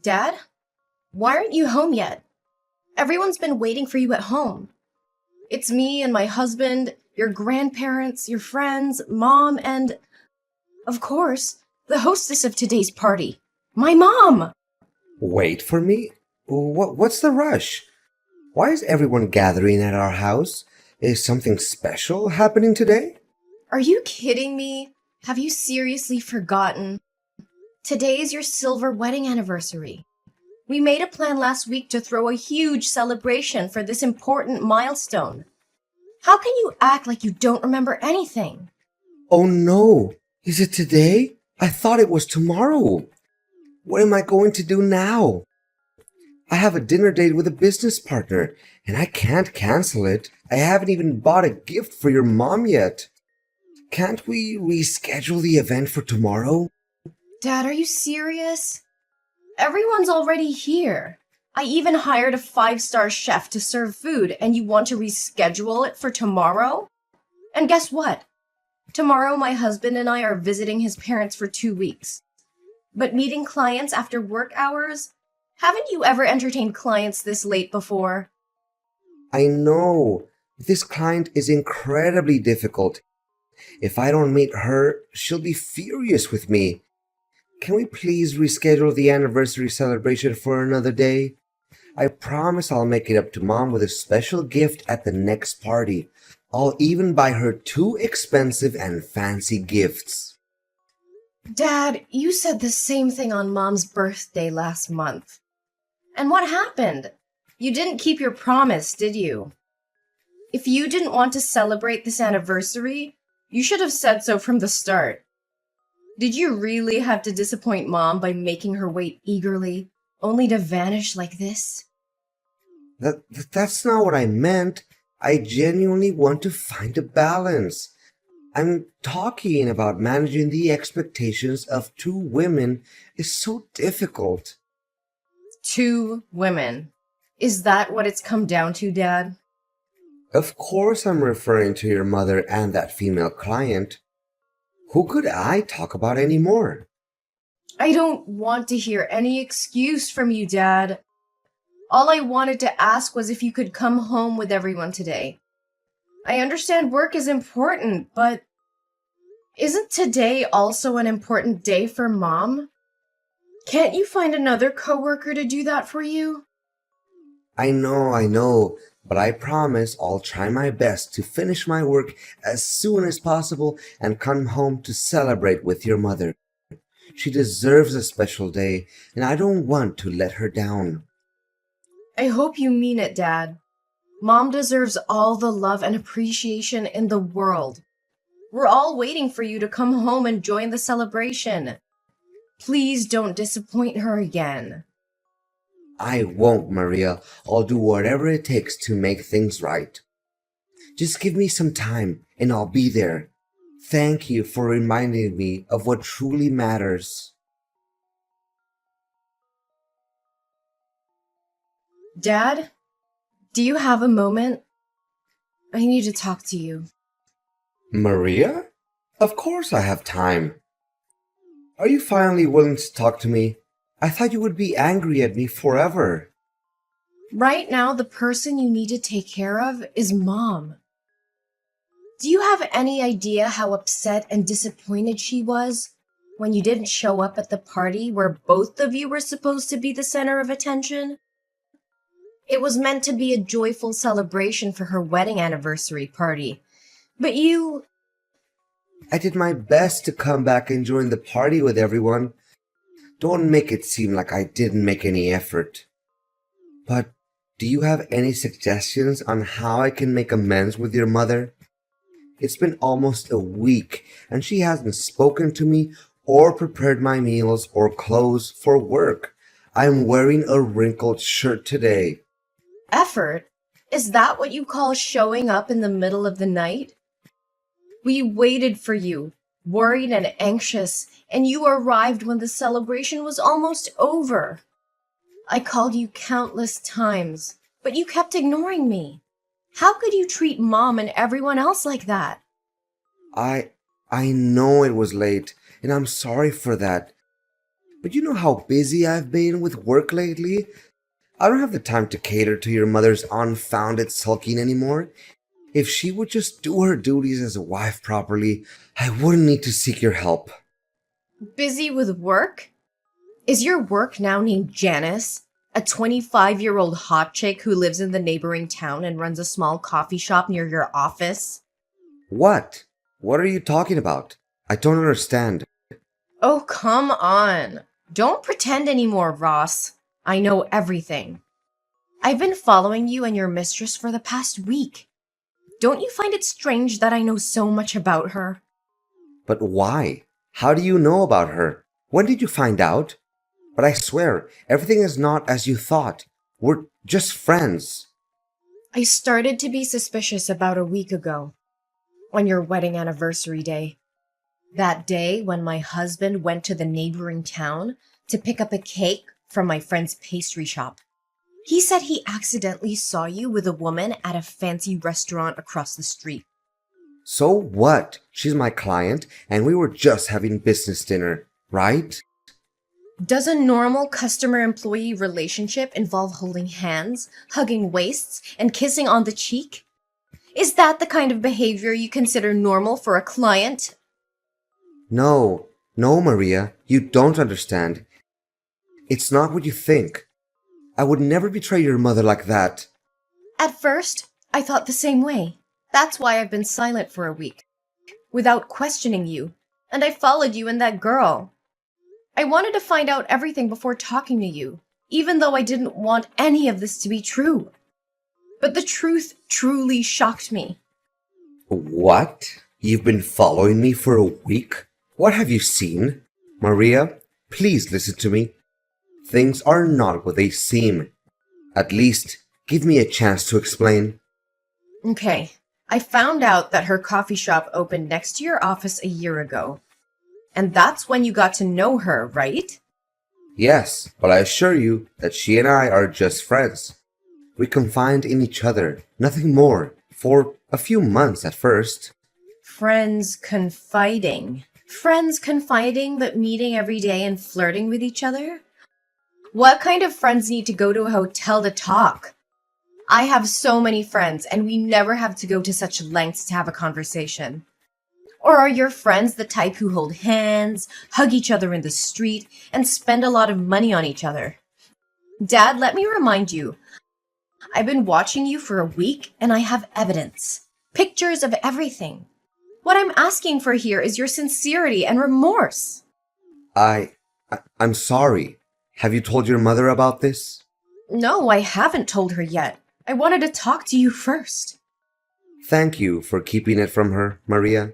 Dad? Why aren't you home yet? Everyone's been waiting for you at home. It's me and my husband, your grandparents, your friends, Mom, and, of course, the hostess of today's party, my mom! Wait for me? What's the rush? Why is everyone gathering at our house? Is something special happening today? Are you kidding me? Have you seriously forgotten? Today is your silver wedding anniversary. We made a plan last week to throw a huge celebration for this important milestone. How can you act like you don't remember anything? Oh no! Is it today? I thought it was tomorrow. What am I going to do now? I have a dinner date with a business partner, and I can't cancel it. I haven't even bought a gift for your mom yet. Can't we reschedule the event for tomorrow? Dad, are you serious? Everyone's already here. I even hired a 5-star chef to serve food, and you want to reschedule it for tomorrow? And guess what? Tomorrow my husband and I are visiting his parents for 2 weeks. But meeting clients after work hours? Haven't you ever entertained clients this late before? I know. This client is incredibly difficult. If I don't meet her, she'll be furious with me. Can we please reschedule the anniversary celebration for another day? I promise I'll make it up to Mom with a special gift at the next party. I'll even buy her 2 expensive and fancy gifts. Dad, you said the same thing on Mom's birthday last month. And what happened? You didn't keep your promise, did you? If you didn't want to celebrate this anniversary, you should have said so from the start. Did you really have to disappoint Mom by making her wait eagerly, only to vanish like this? That's not what I meant. I genuinely want to find a balance. I'm talking about managing the expectations of 2 women is so difficult. 2 women. Is that what it's come down to, Dad? Of course I'm referring to your mother and that female client. Who could I talk about anymore? I don't want to hear any excuse from you, Dad. All I wanted to ask was if you could come home with everyone today. I understand work is important, but isn't today also an important day for Mom? Can't you find another coworker to do that for you? I know, but I promise I'll try my best to finish my work as soon as possible and come home to celebrate with your mother. She deserves a special day, and I don't want to let her down. I hope you mean it, Dad. Mom deserves all the love and appreciation in the world. We're all waiting for you to come home and join the celebration. Please don't disappoint her again. I won't, Maria. I'll do whatever it takes to make things right. Just give me some time, and I'll be there. Thank you for reminding me of what truly matters. Dad, do you have a moment? I need to talk to you. Maria? Of course I have time. Are you finally willing to talk to me? I thought you would be angry at me forever. Right now, the person you need to take care of is Mom. Do you have any idea how upset and disappointed she was when you didn't show up at the party where both of you were supposed to be the center of attention? It was meant to be a joyful celebration for her wedding anniversary party, but you... I did my best to come back and join the party with everyone. Don't make it seem like I didn't make any effort. But do you have any suggestions on how I can make amends with your mother? It's been almost a week, and she hasn't spoken to me or prepared my meals or clothes for work. I'm wearing a wrinkled shirt today. Effort? Is that what you call showing up in the middle of the night? We waited for you, worried and anxious, and you arrived when the celebration was almost over. I called you countless times, but you kept ignoring me. How could you treat Mom and everyone else like that? I know it was late, and I'm sorry for that. But you know how busy I've been with work lately? I don't have the time to cater to your mother's unfounded sulking anymore. If she would just do her duties as a wife properly, I wouldn't need to seek your help. Busy with work? Is your work now named Janice? A 25-year-old hot chick who lives in the neighboring town and runs a small coffee shop near your office? What? What are you talking about? I don't understand. Oh, come on. Don't pretend anymore, Ross. I know everything. I've been following you and your mistress for the past week. Don't you find it strange that I know so much about her? But why? How do you know about her? When did you find out? But I swear, everything is not as you thought. We're just friends. I started to be suspicious about a week ago, on your wedding anniversary day. That day when my husband went to the neighboring town to pick up a cake from my friend's pastry shop. He said he accidentally saw you with a woman at a fancy restaurant across the street. So what? She's my client, and we were just having business dinner, right? Does a normal customer-employee relationship involve holding hands, hugging waists, and kissing on the cheek? Is that the kind of behavior you consider normal for a client? No, no, Maria, you don't understand. It's not what you think. I would never betray your mother like that. At first, I thought the same way. That's why I've been silent for a week, without questioning you, and I followed you and that girl. I wanted to find out everything before talking to you, even though I didn't want any of this to be true. But the truth truly shocked me. What? You've been following me for a week? What have you seen? Maria, please listen to me. Things are not what they seem. At least, give me a chance to explain. Okay, I found out that her coffee shop opened next to your office a year ago. And that's when you got to know her, right? Yes, but I assure you that she and I are just friends. We confide in each other, nothing more, for a few months at first. Friends confiding. Friends confiding but meeting every day and flirting with each other? What kind of friends need to go to a hotel to talk? I have so many friends and we never have to go to such lengths to have a conversation. Or are your friends the type who hold hands, hug each other in the street, and spend a lot of money on each other? Dad, let me remind you, I've been watching you for a week and I have evidence. Pictures of everything. What I'm asking for here is your sincerity and remorse. I'm sorry. Have you told your mother about this? No, I haven't told her yet. I wanted to talk to you first. Thank you for keeping it from her, Maria.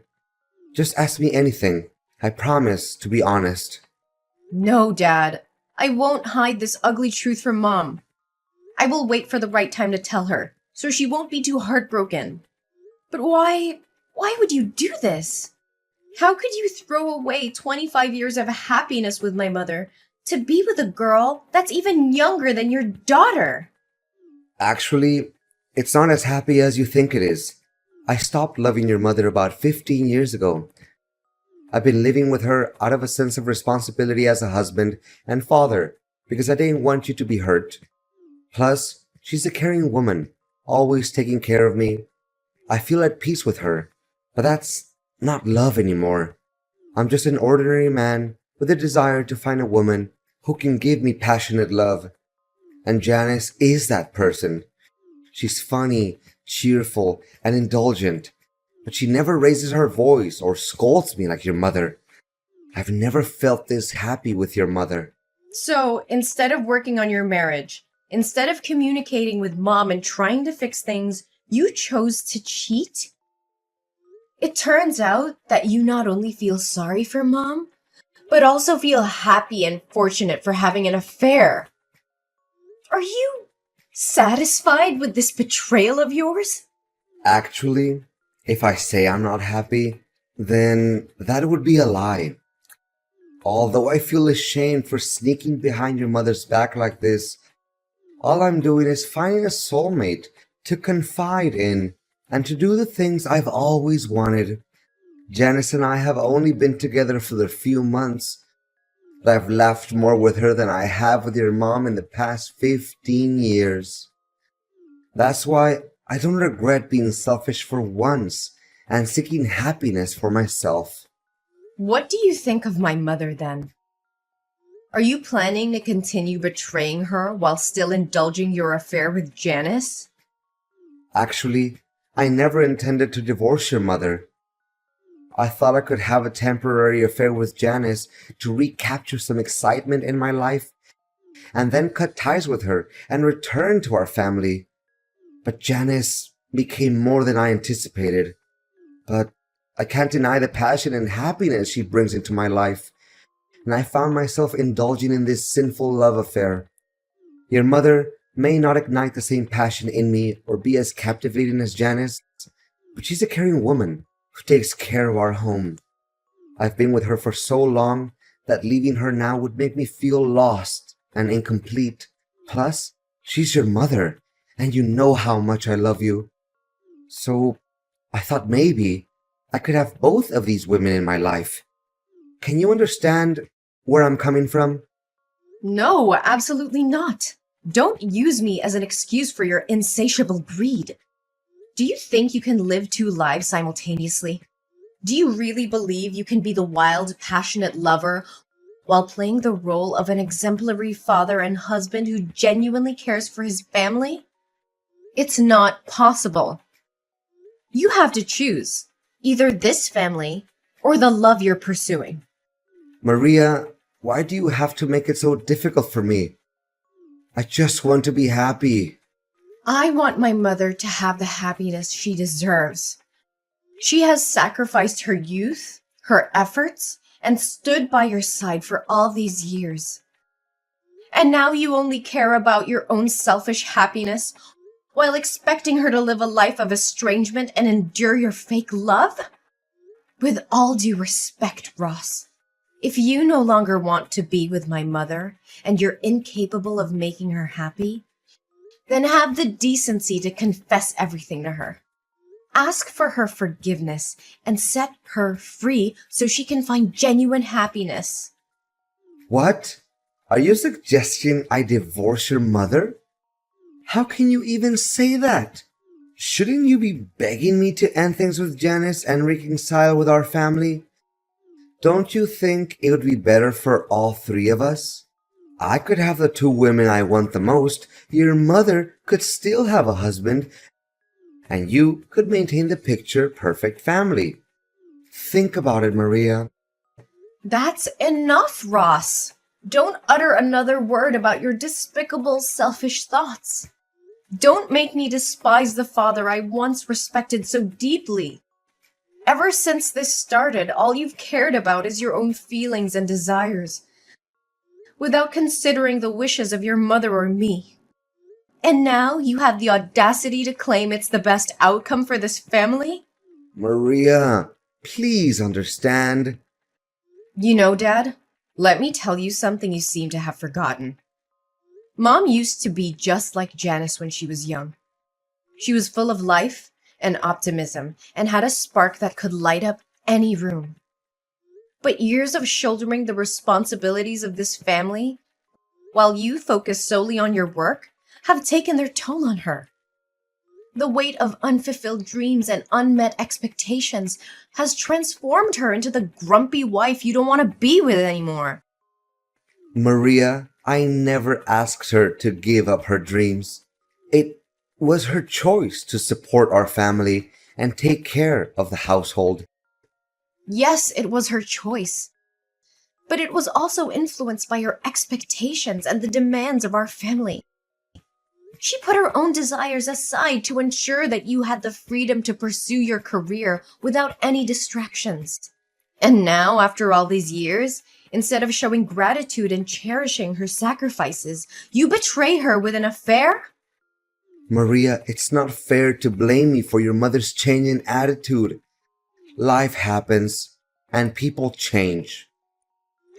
Just ask me anything. I promise to be honest. No, Dad. I won't hide this ugly truth from Mom. I will wait for the right time to tell her, so she won't be too heartbroken. But why would you do this? How could you throw away 25 years of happiness with my mother to be with a girl that's even younger than your daughter? Actually, it's not as happy as you think it is. I stopped loving your mother about 15 years ago. I've been living with her out of a sense of responsibility as a husband and father because I didn't want you to be hurt. Plus, she's a caring woman, always taking care of me. I feel at peace with her, but that's not love anymore. I'm just an ordinary man with a desire to find a woman who can give me passionate love. And Janice is that person. She's funny, cheerful, and indulgent, but she never raises her voice or scolds me like your mother. I've never felt this happy with your mother. So, instead of working on your marriage, instead of communicating with Mom and trying to fix things, you chose to cheat? It turns out that you not only feel sorry for Mom, but also feel happy and fortunate for having an affair. Are you satisfied with this betrayal of yours? Actually, if I say I'm not happy, then that would be a lie. Although I feel ashamed for sneaking behind your mother's back like this, all I'm doing is finding a soulmate to confide in and to do the things I've always wanted. Janice and I have only been together for a few months, that I've laughed more with her than I have with your mom in the past 15 years. That's why I don't regret being selfish for once and seeking happiness for myself. What do you think of my mother then? Are you planning to continue betraying her while still indulging your affair with Janice? Actually, I never intended to divorce your mother. I thought I could have a temporary affair with Janice to recapture some excitement in my life and then cut ties with her and return to our family. But Janice became more than I anticipated. But I can't deny the passion and happiness she brings into my life, and I found myself indulging in this sinful love affair. Your mother may not ignite the same passion in me or be as captivating as Janice, but she's a caring woman who takes care of our home. I've been with her for so long that leaving her now would make me feel lost and incomplete. Plus, she's your mother, and you know how much I love you. So, I thought maybe I could have both of these women in my life. Can you understand where I'm coming from? No, absolutely not. Don't use me as an excuse for your insatiable greed. Do you think you can live two lives simultaneously? Do you really believe you can be the wild, passionate lover while playing the role of an exemplary father and husband who genuinely cares for his family? It's not possible. You have to choose either this family or the love you're pursuing. Maria, why do you have to make it so difficult for me? I just want to be happy. I want my mother to have the happiness she deserves. She has sacrificed her youth, her efforts, and stood by your side for all these years. And now you only care about your own selfish happiness while expecting her to live a life of estrangement and endure your fake love? With all due respect, Ross, if you no longer want to be with my mother and you're incapable of making her happy, then have the decency to confess everything to her. Ask for her forgiveness and set her free so she can find genuine happiness. What? Are you suggesting I divorce your mother? How can you even say that? Shouldn't you be begging me to end things with Janice and reconcile with our family? Don't you think it would be better for all three of us? I could have the two women I want the most, your mother could still have a husband, and you could maintain the picture-perfect family. Think about it, Maria. That's enough, Ross. Don't utter another word about your despicable, selfish thoughts. Don't make me despise the father I once respected so deeply. Ever since this started, all you've cared about is your own feelings and desires, without considering the wishes of your mother or me. And now you have the audacity to claim it's the best outcome for this family? Maria, please understand. You know, Dad, let me tell you something you seem to have forgotten. Mom used to be just like Janice when she was young. She was full of life and optimism and had a spark that could light up any room. But years of shouldering the responsibilities of this family, while you focus solely on your work, have taken their toll on her. The weight of unfulfilled dreams and unmet expectations has transformed her into the grumpy wife you don't want to be with anymore. Maria, I never asked her to give up her dreams. It was her choice to support our family and take care of the household. Yes, it was her choice. But it was also influenced by your expectations and the demands of our family. She put her own desires aside to ensure that you had the freedom to pursue your career without any distractions. And now, after all these years, instead of showing gratitude and cherishing her sacrifices, you betray her with an affair? Maria, it's not fair to blame me for your mother's change in attitude. Life happens, and people change.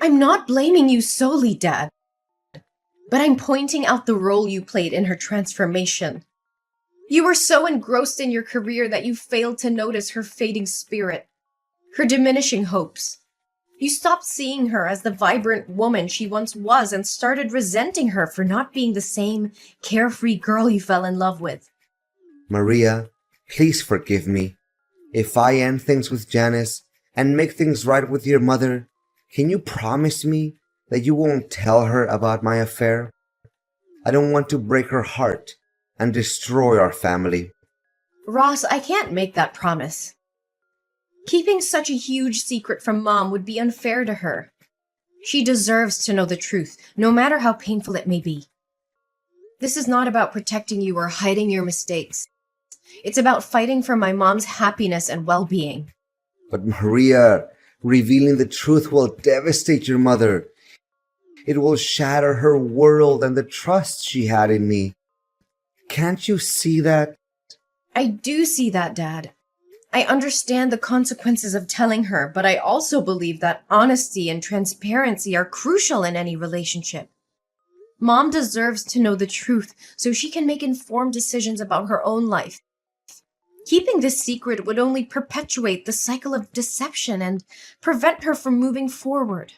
I'm not blaming you solely, Dad, but I'm pointing out the role you played in her transformation. You were so engrossed in your career that you failed to notice her fading spirit, her diminishing hopes. You stopped seeing her as the vibrant woman she once was and started resenting her for not being the same carefree girl you fell in love with. Maria, please forgive me. If I end things with Janice and make things right with your mother, can you promise me that you won't tell her about my affair? I don't want to break her heart and destroy our family. Ross, I can't make that promise. Keeping such a huge secret from Mom would be unfair to her. She deserves to know the truth, no matter how painful it may be. This is not about protecting you or hiding your mistakes. It's about fighting for my mom's happiness and well-being. But Maria, revealing the truth will devastate your mother. It will shatter her world and the trust she had in me. Can't you see that? I do see that, Dad. I understand the consequences of telling her, but I also believe that honesty and transparency are crucial in any relationship. Mom deserves to know the truth so she can make informed decisions about her own life. Keeping this secret would only perpetuate the cycle of deception and prevent her from moving forward.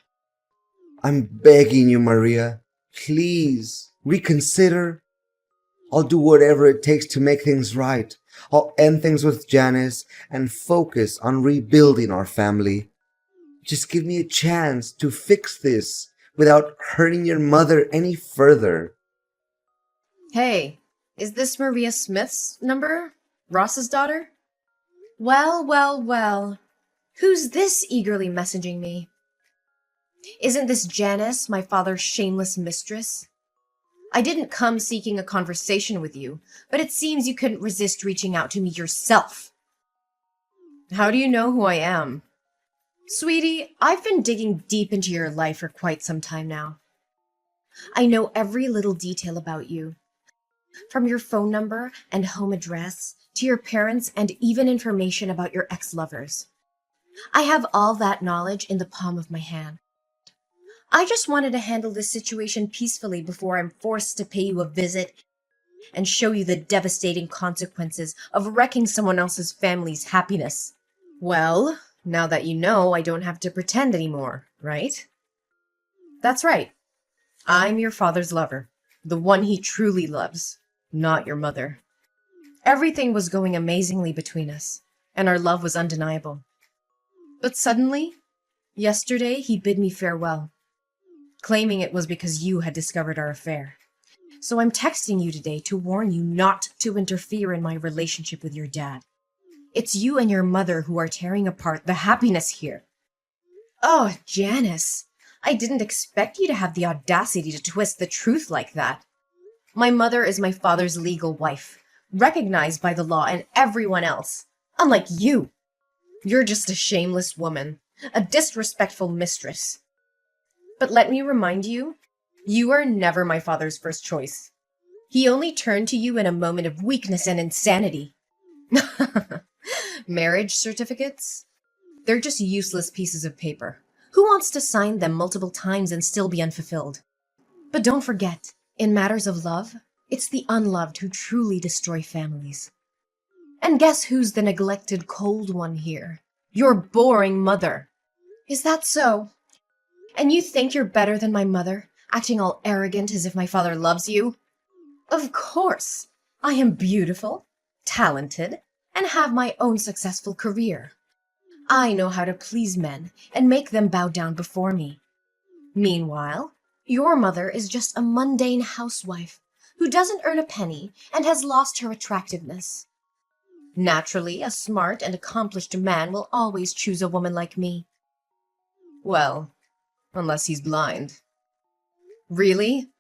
I'm begging you, Maria. Please, reconsider. I'll do whatever it takes to make things right. I'll end things with Janice and focus on rebuilding our family. Just give me a chance to fix this without hurting your mother any further. Hey, is this Maria Smith's number? Ross's daughter? Well. Who's this eagerly messaging me? Isn't this Janice, my father's shameless mistress? I didn't come seeking a conversation with you, but it seems you couldn't resist reaching out to me yourself. How do you know who I am? Sweetie, I've been digging deep into your life for quite some time now. I know every little detail about you, from your phone number and home address to your parents and even information about your ex-lovers. I have all that knowledge in the palm of my hand. I just wanted to handle this situation peacefully before I'm forced to pay you a visit and show you the devastating consequences of wrecking someone else's family's happiness. Well, now that you know, I don't have to pretend anymore, right? That's right. I'm your father's lover, the one he truly loves, not your mother. Everything was going amazingly between us, and our love was undeniable. But suddenly, yesterday, he bid me farewell, claiming it was because you had discovered our affair. So I'm texting you today to warn you not to interfere in my relationship with your dad. It's you and your mother who are tearing apart the happiness here. Oh, Janice, I didn't expect you to have the audacity to twist the truth like that. My mother is my father's legal wife, recognized by the law and everyone else. Unlike you. You're just a shameless woman, a disrespectful mistress. But let me remind you, you are never my father's first choice. He only turned to you in a moment of weakness and insanity. Marriage certificates? They're just useless pieces of paper. Who wants to sign them multiple times and still be unfulfilled? But don't forget, in matters of love, it's the unloved who truly destroy families. And guess who's the neglected cold one here? Your boring mother. Is that so? And you think you're better than my mother, acting all arrogant as if my father loves you? Of course. I am beautiful, talented, and have my own successful career. I know how to please men and make them bow down before me. Meanwhile, your mother is just a mundane housewife who doesn't earn a penny and has lost her attractiveness. Naturally, a smart and accomplished man will always choose a woman like me. Well, unless he's blind. Really?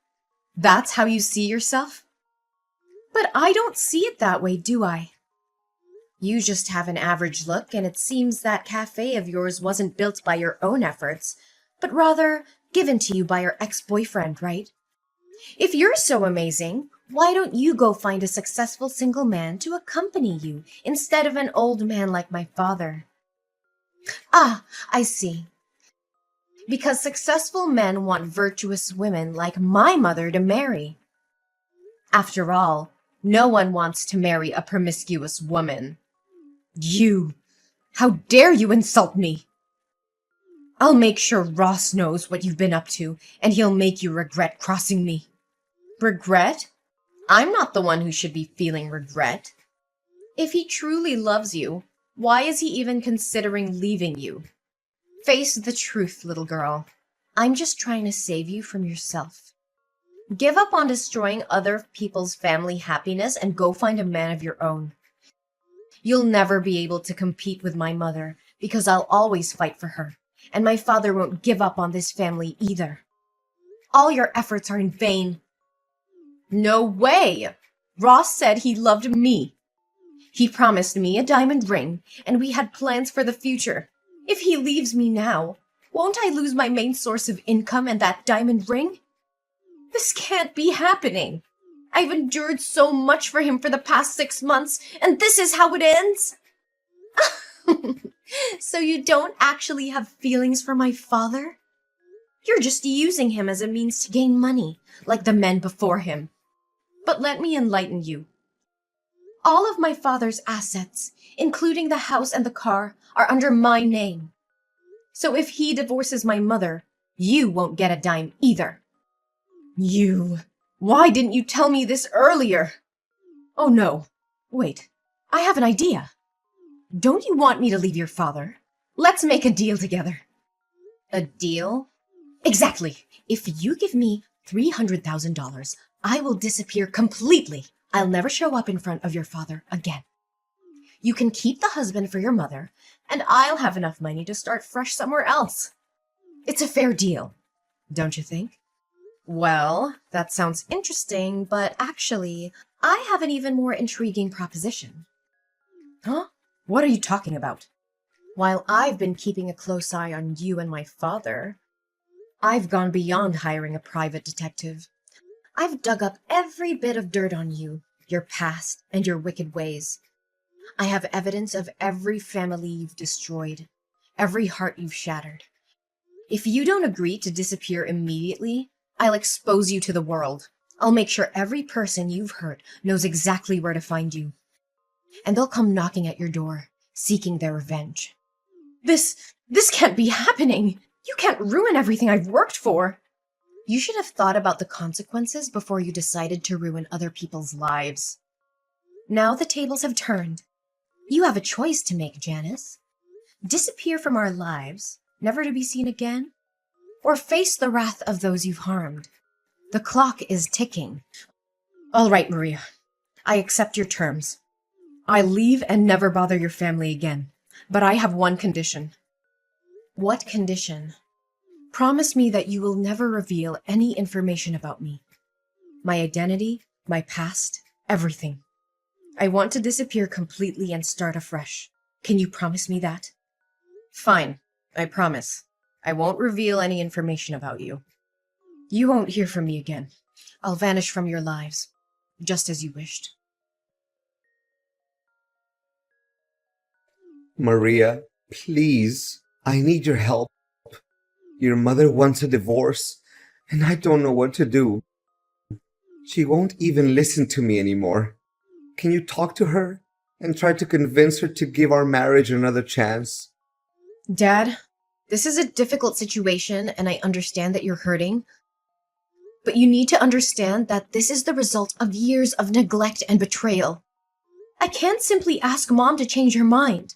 That's how you see yourself? But I don't see it that way, do I? You just have an average look, and it seems that cafe of yours wasn't built by your own efforts, but rather given to you by your ex-boyfriend, right? If you're so amazing, why don't you go find a successful single man to accompany you instead of an old man like my father? Ah, I see. Because successful men want virtuous women like my mother to marry. After all, no one wants to marry a promiscuous woman. You! How dare you insult me? I'll make sure Ross knows what you've been up to, and he'll make you regret crossing me. Regret? I'm not the one who should be feeling regret. If he truly loves you, why is he even considering leaving you? Face the truth, little girl. I'm just trying to save you from yourself. Give up on destroying other people's family happiness and go find a man of your own. You'll never be able to compete with my mother because I'll always fight for her, and my father won't give up on this family either. All your efforts are in vain. No way! Ross said he loved me. He promised me a diamond ring, and we had plans for the future. If he leaves me now, won't I lose my main source of income and that diamond ring? This can't be happening. I've endured so much for him for the past 6 months, and this is how it ends? So you don't actually have feelings for my father? You're just using him as a means to gain money, like the men before him. But let me enlighten you. All of my father's assets, including the house and the car, are under my name. So if he divorces my mother, you won't get a dime either. Why didn't you tell me this earlier? Oh no, wait, I have an idea. Don't you want me to leave your father? Let's make a deal together. A deal? Exactly. If you give me $300,000, I will disappear completely. I'll never show up in front of your father again. You can keep the husband for your mother, and I'll have enough money to start fresh somewhere else. It's a fair deal, don't you think? Well, that sounds interesting, but actually, I have an even more intriguing proposition. Huh? What are you talking about? While I've been keeping a close eye on you and my father, I've gone beyond hiring a private detective. I've dug up every bit of dirt on you, your past, and your wicked ways. I have evidence of every family you've destroyed, every heart you've shattered. If you don't agree to disappear immediately, I'll expose you to the world. I'll make sure every person you've hurt knows exactly where to find you. And they'll come knocking at your door, seeking their revenge. This can't be happening! You can't ruin everything I've worked for! You should have thought about the consequences before you decided to ruin other people's lives. Now the tables have turned. You have a choice to make, Janice. Disappear from our lives, never to be seen again, or face the wrath of those you've harmed. The clock is ticking. All right, Maria. I accept your terms. I'll leave and never bother your family again. But I have one condition. What condition? Promise me that you will never reveal any information about me. My identity, my past, everything. I want to disappear completely and start afresh. Can you promise me that? Fine, I promise. I won't reveal any information about you. You won't hear from me again. I'll vanish from your lives, just as you wished. Maria, please, I need your help. Your mother wants a divorce, and I don't know what to do. She won't even listen to me anymore. Can you talk to her and try to convince her to give our marriage another chance? Dad, this is a difficult situation, and I understand that you're hurting. But you need to understand that this is the result of years of neglect and betrayal. I can't simply ask Mom to change her mind.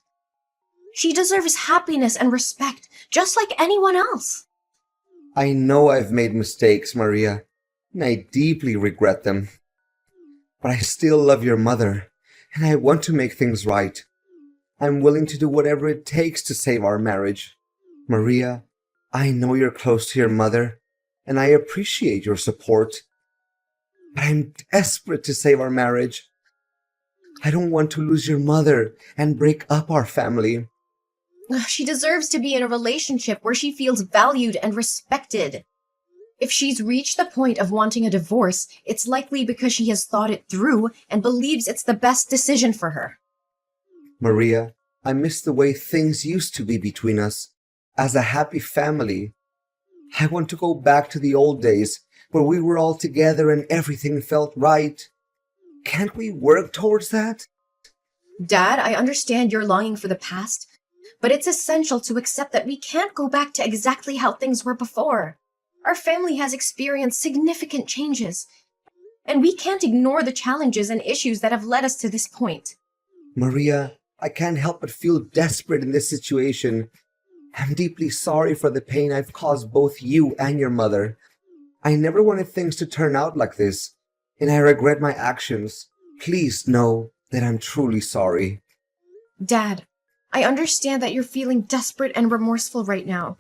She deserves happiness and respect, just like anyone else. I know I've made mistakes, Maria, and I deeply regret them. But I still love your mother, and I want to make things right. I'm willing to do whatever it takes to save our marriage. Maria, I know you're close to your mother, and I appreciate your support. But I'm desperate to save our marriage. I don't want to lose your mother and break up our family. She deserves to be in a relationship where she feels valued and respected. If she's reached the point of wanting a divorce, it's likely because she has thought it through and believes it's the best decision for her. Maria, I miss the way things used to be between us, as a happy family. I want to go back to the old days, where we were all together and everything felt right. Can't we work towards that? Dad, I understand you're longing for the past, But it's essential to accept that we can't go back to exactly how things were before. Our family has experienced significant changes, and we can't ignore the challenges and issues that have led us to this point. Maria, I can't help but feel desperate in this situation. I'm deeply sorry for the pain I've caused both you and your mother. I never wanted things to turn out like this, and I regret my actions. Please know that I'm truly sorry. Dad, I understand that you're feeling desperate and remorseful right now.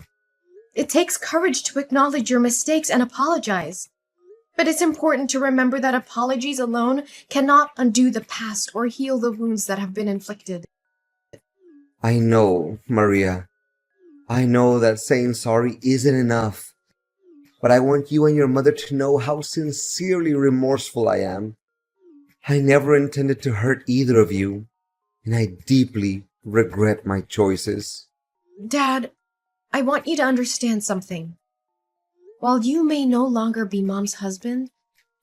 It takes courage to acknowledge your mistakes and apologize. But it's important to remember that apologies alone cannot undo the past or heal the wounds that have been inflicted. I know, Maria. I know that saying sorry isn't enough. But I want you and your mother to know how sincerely remorseful I am. I never intended to hurt either of you, and I deeply regret my choices. Dad, I want you to understand something. While you may no longer be Mom's husband,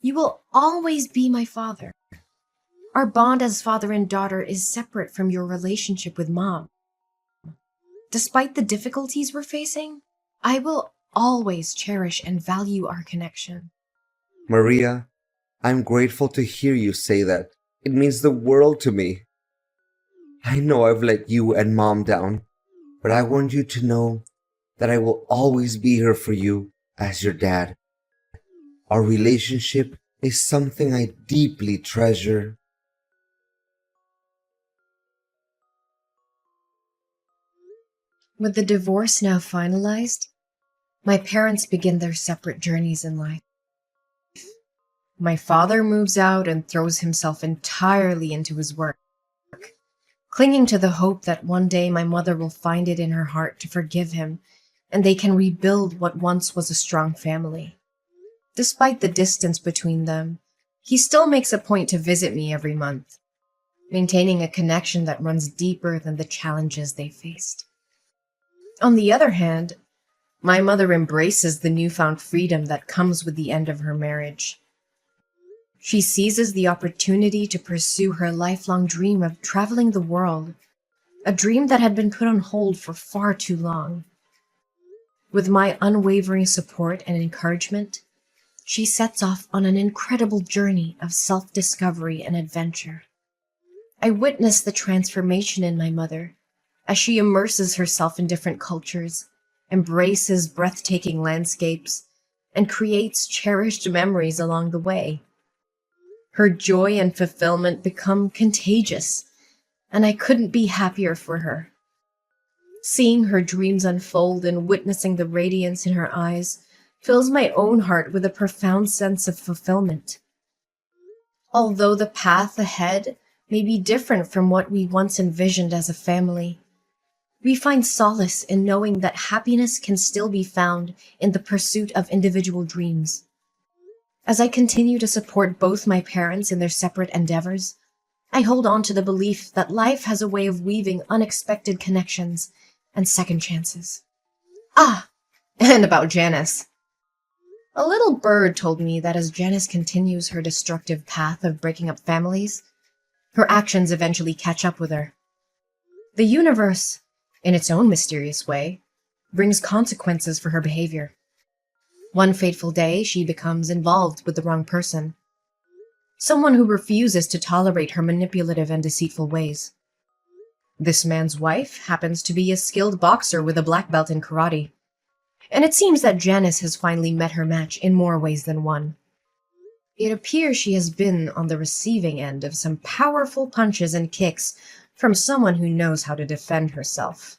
you will always be my father. Our bond as father and daughter is separate from your relationship with Mom. Despite the difficulties we're facing, I will always cherish and value our connection. Maria, I'm grateful to hear you say that. It means the world to me. I know I've let you and Mom down, but I want you to know that I will always be here for you as your dad. Our relationship is something I deeply treasure. With the divorce now finalized, my parents begin their separate journeys in life. My father moves out and throws himself entirely into his work, clinging to the hope that one day my mother will find it in her heart to forgive him and they can rebuild what once was a strong family. Despite the distance between them, he still makes a point to visit me every month, maintaining a connection that runs deeper than the challenges they faced. On the other hand, my mother embraces the newfound freedom that comes with the end of her marriage. She seizes the opportunity to pursue her lifelong dream of traveling the world, a dream that had been put on hold for far too long. With my unwavering support and encouragement, she sets off on an incredible journey of self-discovery and adventure. I witness the transformation in my mother as she immerses herself in different cultures, embraces breathtaking landscapes, and creates cherished memories along the way. Her joy and fulfillment become contagious, and I couldn't be happier for her. Seeing her dreams unfold and witnessing the radiance in her eyes fills my own heart with a profound sense of fulfillment. Although the path ahead may be different from what we once envisioned as a family, we find solace in knowing that happiness can still be found in the pursuit of individual dreams. As I continue to support both my parents in their separate endeavors, I hold on to the belief that life has a way of weaving unexpected connections and second chances. Ah, and about Janice. A little bird told me that as Janice continues her destructive path of breaking up families, her actions eventually catch up with her. The universe, in its own mysterious way, brings consequences for her behavior. One fateful day, she becomes involved with the wrong person, someone who refuses to tolerate her manipulative and deceitful ways. This man's wife happens to be a skilled boxer with a black belt in karate, and it seems that Janice has finally met her match in more ways than one. It appears she has been on the receiving end of some powerful punches and kicks from someone who knows how to defend herself.